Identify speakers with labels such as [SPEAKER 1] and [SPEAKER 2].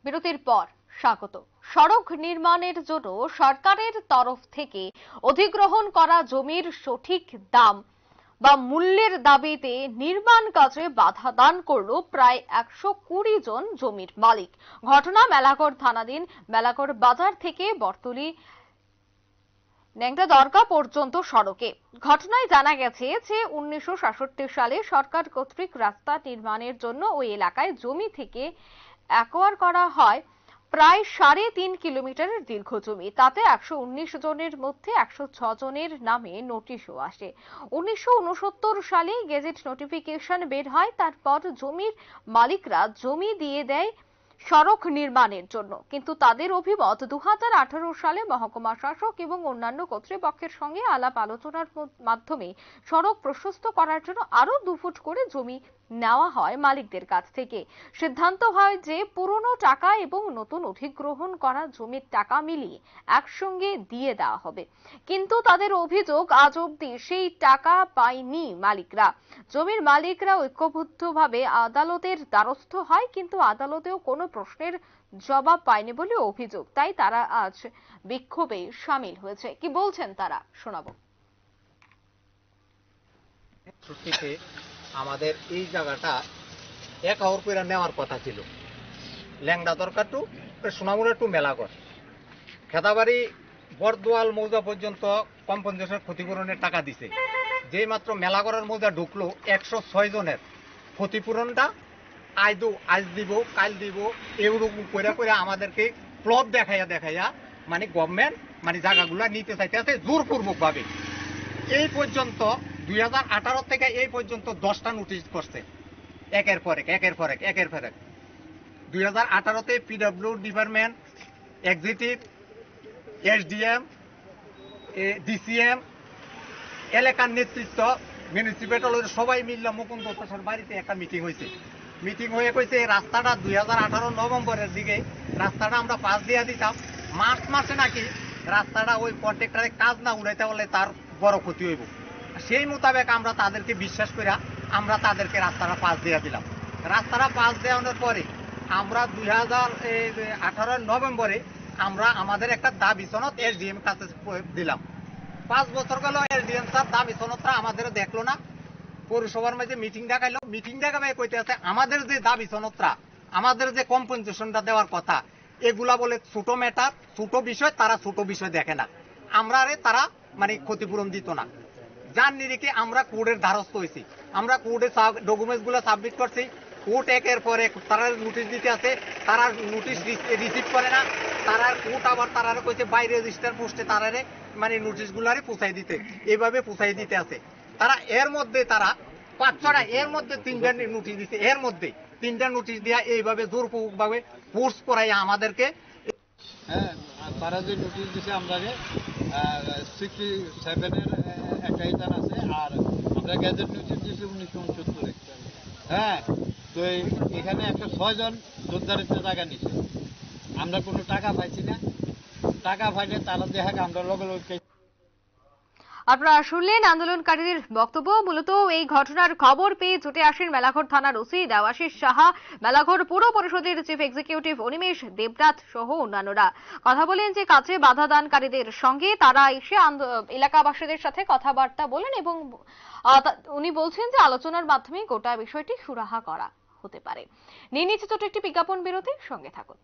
[SPEAKER 1] বিরতির পর স্বাগত। সড়ক নির্মাণের জন্য সরকারের তরফ থেকে অধিগ্রহণ করা জমির সঠিক দাম বা মূল্যের দাবিতে নির্মাণ কাজে বাধা দান করল প্রায় 120 জন জমির মালিক। ঘটনা মেলাঘর থানাধীন মেলাঘর বাজার থেকে বর্তলি ন্যাংটা দরগা পর্যন্ত সড়কে। ঘটনায় জানা গেছে যে 1966 সালে সরকার কর্তৃক রাস্তা নির্মাণের জন্য ওই এলাকায় জমি থেকে অ্যাকোয়ার করা হয় প্রায় 3.5 কিলোমিটারের দীর্ঘ জমি। তাতে 119 জনের মধ্যে 106 জনের নামে নোটিশও আসে। 1969 সালে গেজেট নোটিফিকেশন বের হয়। তারপর জমির মালিকরা জমি দিয়ে দেয় সড়ক নির্মাণের জন্য, কিন্তু তাদের অভিমত 2018 সালে মহকুমা শাসক এবং অন্যান্য কর্তৃপক্ষের সঙ্গে আলাপ আলোচনার মাধ্যমে সড়ক প্রশস্ত করার জন্য আরো 2 ফুট করে জমি নেওয়া হয় মালিকদের কাছ থেকে। সিদ্ধান্ত হয় যে পুরনো টাকা এবং নতুন অধিগ্রহণ করা জমির টাকা মিলিয়ে একসঙ্গে দিয়ে দেওয়া হবে, কিন্তু তাদের অভিযোগ আজ অবধি সেই টাকা পায়নি মালিকরা। জমির মালিকরা ঐক্যবদ্ধভাবে আদালতের দ্বারস্থ হয়, কিন্তু আদালতেও কোনো প্রশ্নের জবাব পায়নি বলে অভিযোগ। তাই তারা আজ বিক্ষোভে সামিল হয়েছে। কি বলছেন তারা, শোনাবো।
[SPEAKER 2] আমাদের এই জায়গাটা 1 আওয়ার করে নেওয়ার কথা ছিল, ল্যাংড়া দরকার টু সোনামুড়া টু মেলাঘর। খেতাবাড়ি বরদোয়াল মৌজা পর্যন্ত কম্পেনসেশন ক্ষতিপূরণের টাকা দিছে। যেই মাত্র মেলাঘরের মৌজা ঢুকলো 106 জনের ক্ষতিপূরণটা আজ দিব কাল দিব এরকম করে করে আমাদেরকে প্লট দেখাইয়া মানে গভর্নমেন্ট মানে জায়গাগুলো নিতে চাইতে আছে জোরপূর্বক ভাবে। এই পর্যন্ত 2018 থেকে এই পর্যন্ত 10টা নোটিশ করছে একের পর এক। 2018-তে PW department, executive, SDM, DCM, এলাকার নেতৃত্ব, মিউনিসিপ্যালিটির সবাই মিললে মুকুন্দ প্রসাদ বাড়িতে একটা মিটিং হয়েছে। মিটিং হয়ে কইছে এই রাস্তাটা 2018 নভেম্বরের দিকে রাস্তাটা আমরা পাস দিয়ে দিতাম। মার্চ মাসে নাকি রাস্তাটা ওই কন্ট্রাক্টরে কাজ না উড়াইতে বলে তার বড় ক্ষতি হইব। সেই মোতাবেক আমরা তাদেরকে বিশ্বাস করে আমরা তাদেরকে রাস্তাটা পাস দিয়ে দিলাম। রাস্তাটা পাস দেওয়ানোর পরে আমরা 2018 নভেম্বরে আমরা আমাদের একটা দাবি সনদ এসডিএম কাছে দিলাম। 5 বছর গেল এসডিএম স্যার দাবি সনদটা আমাদের দেখলো না। পৌরসভার মাঝে মিটিং ডাকাইলো, মিটিং ডাকাবে কইতে আছে আমাদের যে দাবি সনদটা, আমাদের যে কম্পেনসেশনটা দেওয়ার কথা, এগুলা বলে ছোট ম্যাটার, ছোট বিষয়, তারা ছোট বিষয় দেখে না। আমরা তারা মানে ক্ষতিপূরণ দিত না। যার নিরিখে আমরা কোর্টের দ্বারস্থ হয়েছি। আমরা কোর্টে ডকুমেন্টস গুলো সাবমিট করছি। কোর্ট একের পরে তারা নোটিশ দিতে আছে, তারা নোটিশ রিসিভ করে না। তারা কোর্ট আবার তারা কইছে বাইরে রেজিস্টার পোস্টে তারারে মানে নোটিশ গুলারে পৌঁছাই দিতে, এইভাবে পৌঁছাই দিতে আছে। তারা এর মধ্যে তারা 5-6টা এর মধ্যে 3টা নোটিশ দিচ্ছে। এর মধ্যে 3টা নোটিশ দিয়া এইভাবে জোরপূর্বক ভাবে ফোর্স করাই আমাদেরকে।
[SPEAKER 3] তারা যে নোটিশ দিচ্ছে আমরা 67-এর একটা ইতান আছে, আর আমরা গ্যাজেট নোটিশ দিচ্ছি 1969-এ। তো এখানে 106 জন যোদ্ধার জায়গা নিচ্ছে। আমরা কোনো টাকা পাইছি না। টাকা পাইলে তারা দেখা আমরা লগে লগে।
[SPEAKER 1] আপনারা শুনলেন আন্দোলনকারীদের বক্তব্য। মূলত এই ঘটনার খবর পেয়ে ছুটে আসেন মেলাঘর থানার ওসি দেবাশিস সাহা, মেলাঘর পৌর পরিষদের চিফ এক্সিকিউটিভ অনিমেষ দেবনাথ সহ অন্যান্যরা। কথা বলেন যে কাজে বাধা দানকারীদের সঙ্গে। তারা এসে এলাকাবাসীদের সাথে কথাবার্তা বলেন এবং উনি বলছেন যে আলোচনার মাধ্যমে গোটা বিষয়টি সুরাহা করা হতে পারে। নিয়ে নিচ্ছে ছোট একটি বিজ্ঞাপন বিরতি, সঙ্গে থাকুন।